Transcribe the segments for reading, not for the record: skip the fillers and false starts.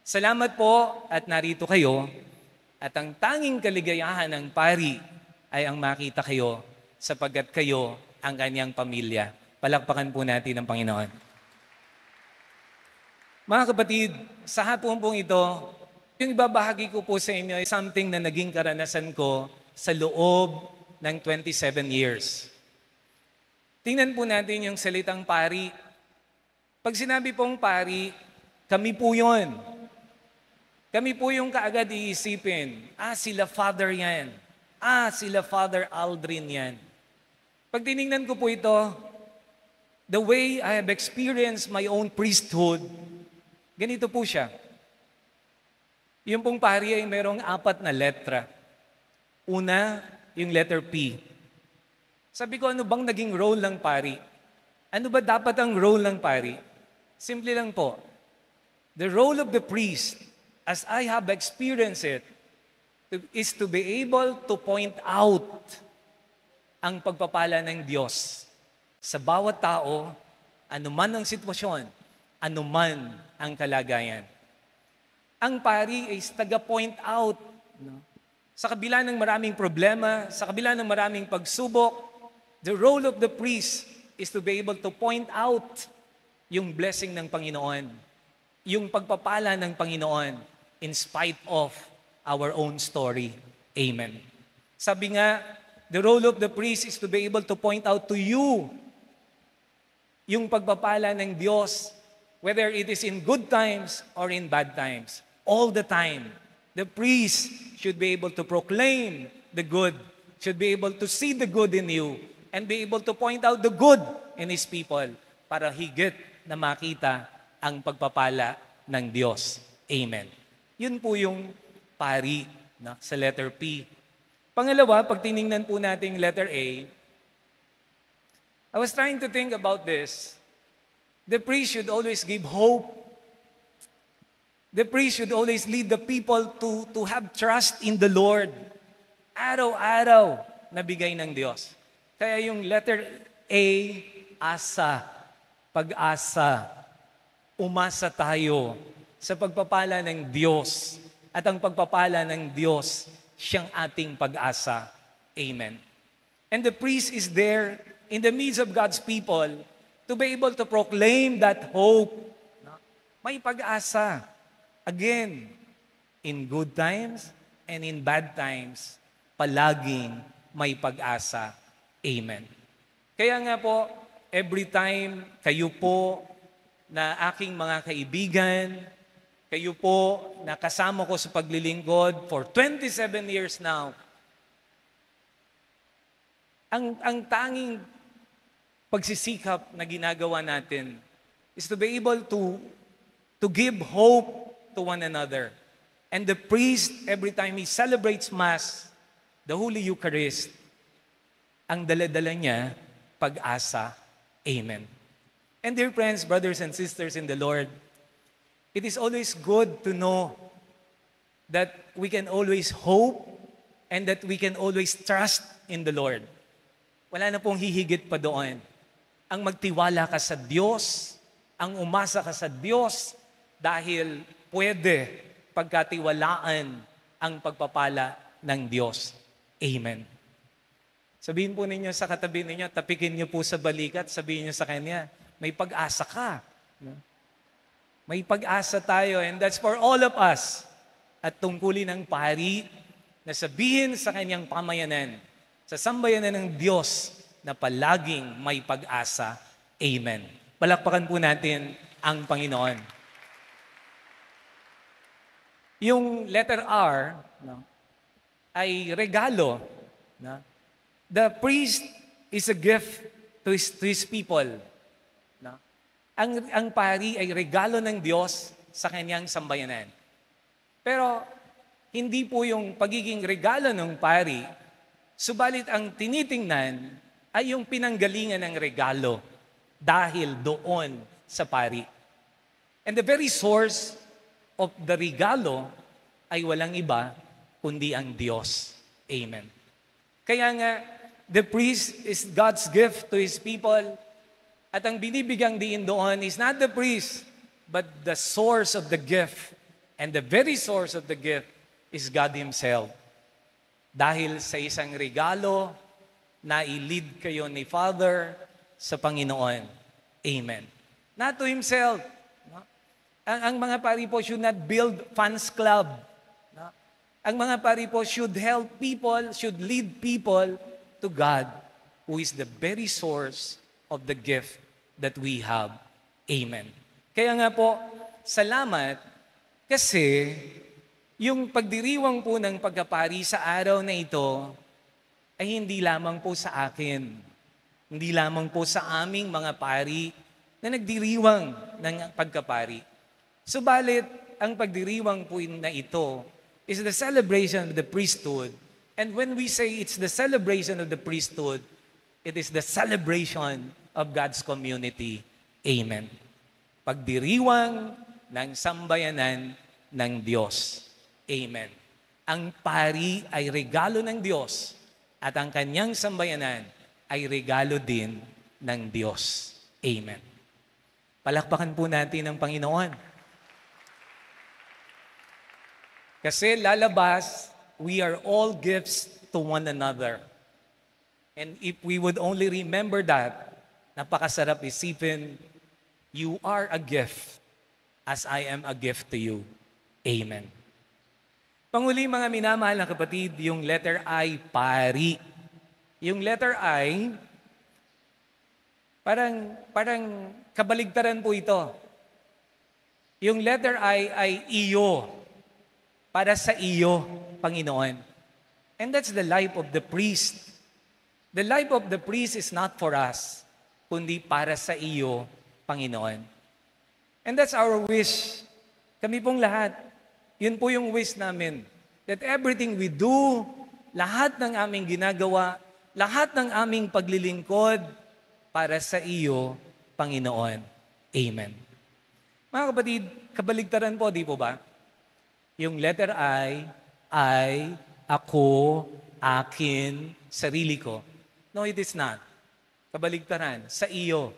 Salamat po at narito kayo at ang tanging kaligayahan ng pari ay ang makita kayo sapagkat kayo ang kanyang pamilya. Palakpakan po natin ang Panginoon. Mga kapatid, sa hapon pong ito, yung ibabahagi ko po sa inyo ay something na naging karanasan ko sa loob ng 27 years. Tingnan po natin yung salitang pari. Pag sinabi pong pari, kami po yun. Kami po yung kaagad iisipin, sila Father yan. Sila Father Aldrin yan. Pag tinignan ko po ito, the way I have experienced my own priesthood, ganito po siya. Yung pong pari ay merong 4 na letra. Una, yung letter P. Sabi ko, ano bang naging role ng pari? Ano ba dapat ang role ng pari? Simple lang po. The role of the priest, as I have experienced it, is to be able to point out ang pagpapala ng Diyos sa bawat tao, anuman ang sitwasyon, anuman ang kalagayan. Ang pari is taga-point out. No? Sa kabila ng maraming problema, sa kabila ng maraming pagsubok, the role of the priest is to be able to point out yung blessing ng Panginoon, yung pagpapala ng Panginoon, in spite of our own story. Amen. Sabi nga, the role of the priest is to be able to point out to you yung pagpapala ng Diyos, whether it is in good times or in bad times. All the time, the priest should be able to proclaim the good, should be able to see the good in you, and be able to point out the good in His people para higit na makita ang pagpapala ng Diyos. Amen. Yun po yung pari sa letter P. Pangalawa, pag tiningnan po natin letter A, I was trying to think about this. The priest should always give hope. The priest should always lead the people to have trust in the Lord. Araw-araw na bigay ng Diyos. Kaya yung letter A, asa, pag-asa, umasa tayo sa pagpapala ng Diyos. At ang pagpapala ng Diyos, siyang ating pag-asa. Amen. And the priest is there in the midst of God's people to be able to proclaim that hope. May pag-asa. Again, in good times and in bad times, palaging may pag-asa. Amen. Kaya nga po, every time kayo po na aking mga kaibigan, kayo po na kasama ko sa paglilingkod for 27 years now, ang tanging pagsisikap na ginagawa natin is to be able to give hope to one another. And the priest, every time he celebrates Mass, the Holy Eucharist, ang dala-dala niya, pag-asa. Amen. And dear friends, brothers and sisters in the Lord, it is always good to know that we can always hope and that we can always trust in the Lord. Wala na pong hihigit pa doon. Ang magtiwala ka sa Diyos, ang umasa ka sa Diyos dahil pwede pagkatiwalaan ang pagpapala ng Diyos. Amen. Sabihin po ninyo sa katabi ninyo, tapikin niyo po sa balikat, sabihin niyo sa kanya, may pag-asa ka. May pag-asa tayo, and that's for all of us. At tungkulin ng pari na sabihin sa kanyang pamayanan, sa sambayanan ng Diyos, na palaging may pag-asa. Amen. Palakpakan po natin ang Panginoon. Yung letter R ay regalo. The priest is a gift to his people. Ang pari ay regalo ng Diyos sa kanyang sambayanan. Pero hindi po yung pagiging regalo ng pari, subalit ang tinitingnan ay yung pinanggalingan ng regalo dahil doon sa pari. And the very source of the regalo ay walang iba kundi ang Diyos. Amen. Kaya nga, the priest is God's gift to His people. At ang binibigyang diin doon is not the priest, but the source of the gift And the very source of the gift is God Himself. Dahil sa isang regalo na i-lead kayo ni Father sa Panginoon. Amen. Not to Himself. No? Ang mga pari po should not build fans club. No? Ang mga pari po should help people, should lead people to God, who is the very source of the gift that we have. Amen. Kaya nga po, salamat kasi yung pagdiriwang po ng pagkapari sa araw na ito ay hindi lamang po sa akin. Hindi lamang po sa aming mga pari na nagdiriwang ng pagkapari. Subalit, ang pagdiriwang po na ito is the celebration of the priesthood. And when we say it's the celebration of the priesthood, it is the celebration of God's community. Amen. Pagdiriwang ng sambayanan ng Diyos. Amen. Ang pari ay regalo ng Diyos at ang kanyang sambayanan ay regalo din ng Diyos. Amen. Palakpakan po natin ang Panginoon. Kasi lalabas, we are all gifts to one another. And if we would only remember that, napakasarap isipin, you are a gift as I am a gift to you. Amen. Panguli mga minamahal na kapatid, yung letter I, pari. Yung letter I, parang kabaligtaran po ito. Yung letter I ay iyo. Para sa iyo, Panginoon. And that's the life of the priest. The life of the priest is not for us, kundi para sa iyo, Panginoon. And that's our wish. Kami pong lahat, yun po yung wish namin. That everything we do, lahat ng aming ginagawa, lahat ng aming paglilingkod, para sa iyo, Panginoon. Amen. Mga kapatid, kabaligtaran po, di po ba? Yung letter I, ako, akin, sarili ko. No, it is not. Kabaligtaran, sa iyo,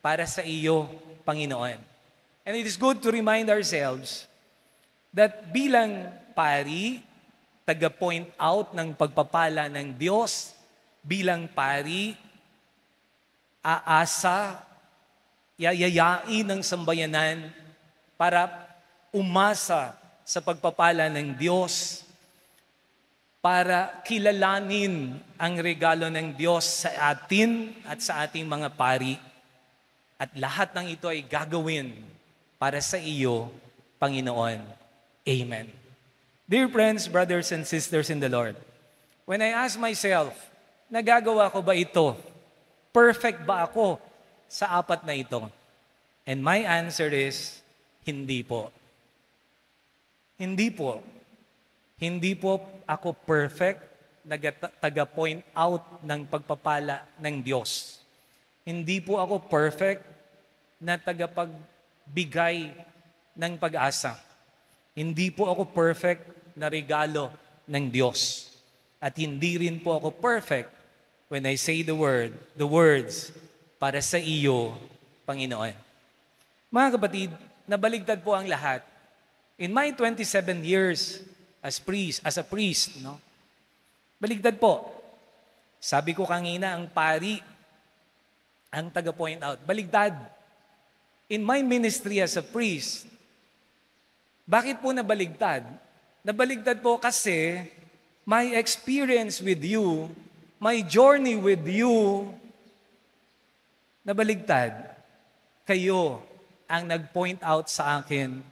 para sa iyo, Panginoon. And it is good to remind ourselves that bilang pari, taga-point out ng pagpapala ng Diyos, bilang pari, aasa, yayayain ng sambayanan para umasa sa pagpapala ng Diyos, para kilalanin ang regalo ng Diyos sa atin at sa ating mga pari. At lahat ng ito ay gagawin para sa iyo, Panginoon. Amen. Dear friends, brothers and sisters in the Lord, when I ask myself, nagagawa ko ba ito? Perfect ba ako sa apat na ito? And my answer is, hindi po. Hindi po. Hindi po ako perfect, taga-point out ng pagpapala ng Diyos. Hindi po ako perfect na tagapagbigay ng pag-asa. Hindi po ako perfect na regalo ng Diyos. At hindi rin po ako perfect when I say the words, para sa iyo, Panginoon. Mga kapatid, nabaligtad po ang lahat. In my 27 years as a priest, no? Baligtad po. Sabi ko kanina, ang pari, ang taga-point out. Baligtad. In my ministry as a priest, bakit po nabaligtad? Nabaligtad po kasi my experience with you, my journey with you, nabaligtad. Kayo ang nag-point out sa akin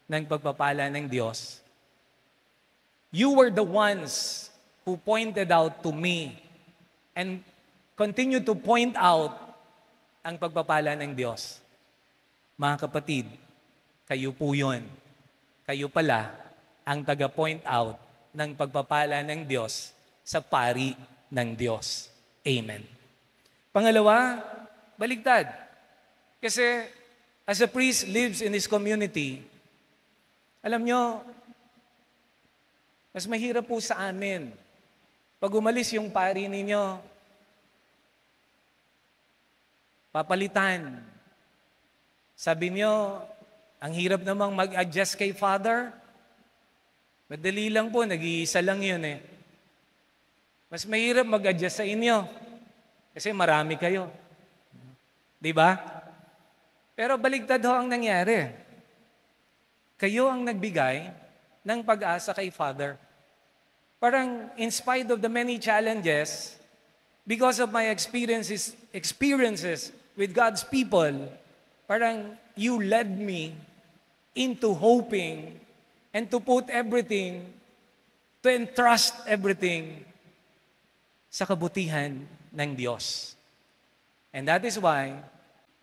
ng pagpapala ng Diyos. You were the ones who pointed out to me and continue to point out ang pagpapala ng Diyos. Mga kapatid, kayo po yun. Kayo pala ang taga-point out ng pagpapala ng Diyos sa pari ng Diyos. Amen. Pangalawa, baligtad. Kasi as a priest lives in his community, alam nyo, mas mahirap po sa amin. Pag umalis yung pari ninyo, papalitan. Sabi nyo, ang hirap namang mag-adjust kay Father. Madali lang po, nag-iisa lang yun eh. Mas mahirap mag-adjust sa inyo kasi marami kayo. Di ba? Pero baligtad ho ang nangyari. Kayo ang nagbigay ng pag-asa kay Father. Parang in spite of the many challenges, because of my experiences with God's people, parang you led me into hoping and to put everything, to entrust everything sa kabutihan ng Diyos. And that is why,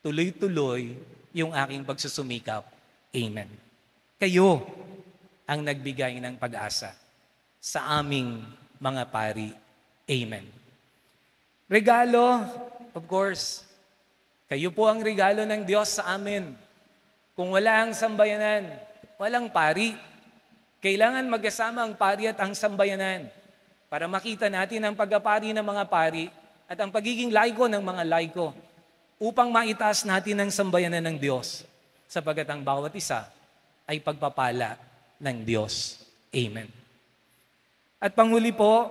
tuloy-tuloy yung aking pagsusumikap. Amen. Kayo ang nagbigay ng pag-asa sa aming mga pari. Amen. Regalo, of course, kayo po ang regalo ng Diyos sa amin. Kung wala ang sambayanan, walang pari. Kailangan magkasama ang pari at ang sambayanan para makita natin ang pagpapari ng mga pari at ang pagiging laiko ng mga laiko upang maitaas natin ang sambayanan ng Diyos sapagkat ang bawat isa ay pagpapala ng Diyos. Amen. At panghuli po,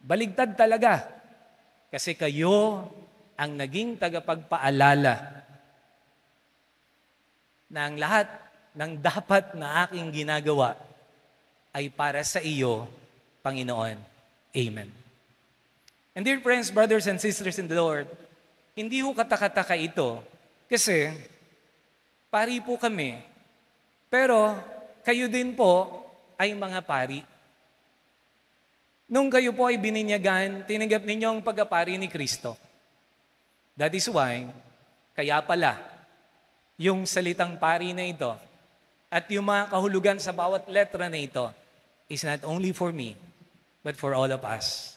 baligtad talaga kasi kayo ang naging tagapagpaalala na ang lahat ng dapat na aking ginagawa ay para sa iyo, Panginoon. Amen. And dear friends, brothers and sisters in the Lord, hindi ho katakataka ito kasi pari po kami, pero kayo din po ay mga pari. Nung kayo po ay bininyagan, tinanggap ninyo ang pagkapari ni Kristo. That is why, kaya pala, yung salitang pari na ito at yung mga kahulugan sa bawat letra na ito is not only for me, but for all of us.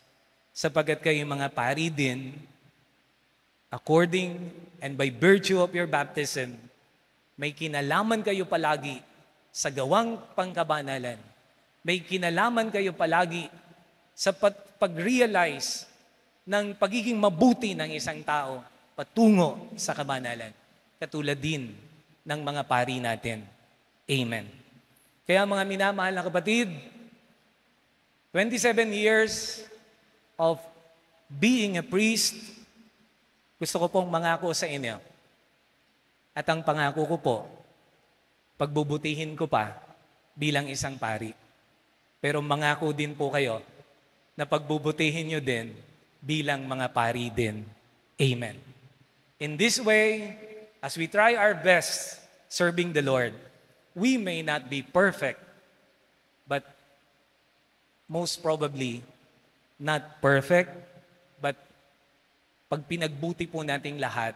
Sapagkat kayo mga pari din, according and by virtue of your baptism, may kinalaman kayo palagi sa gawang pangkabanalan. May kinalaman kayo palagi sa pag-realize ng pagiging mabuti ng isang tao patungo sa kabanalan. Katulad din ng mga pari natin. Amen. Kaya mga minamahal na kapatid, 27 years of being a priest, gusto ko pong mangako sa inyo. At ang pangako ko po, pagbubutihin ko pa bilang isang pari. Pero mangako din po kayo na pagbubutihin nyo din bilang mga pari din. Amen. In this way, as we try our best serving the Lord, we may not be perfect, but most probably not perfect, but pag pinagbuti po nating lahat,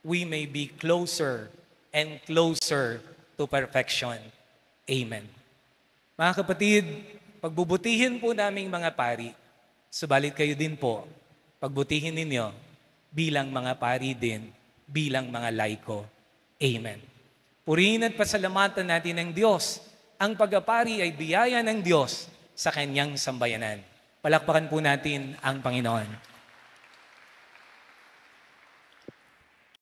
we may be closer and closer to perfection. Amen. Mga kapatid, pagbubutihin po naming mga pari, subalit kayo din po, pagbutihin ninyo bilang mga pari din, bilang mga laiko. Amen. Purihin at pasalamatan natin ng Diyos. Ang pagpapari ay biyaya ng Diyos sa kanyang sambayanan. Palakpakan po natin ang Panginoon.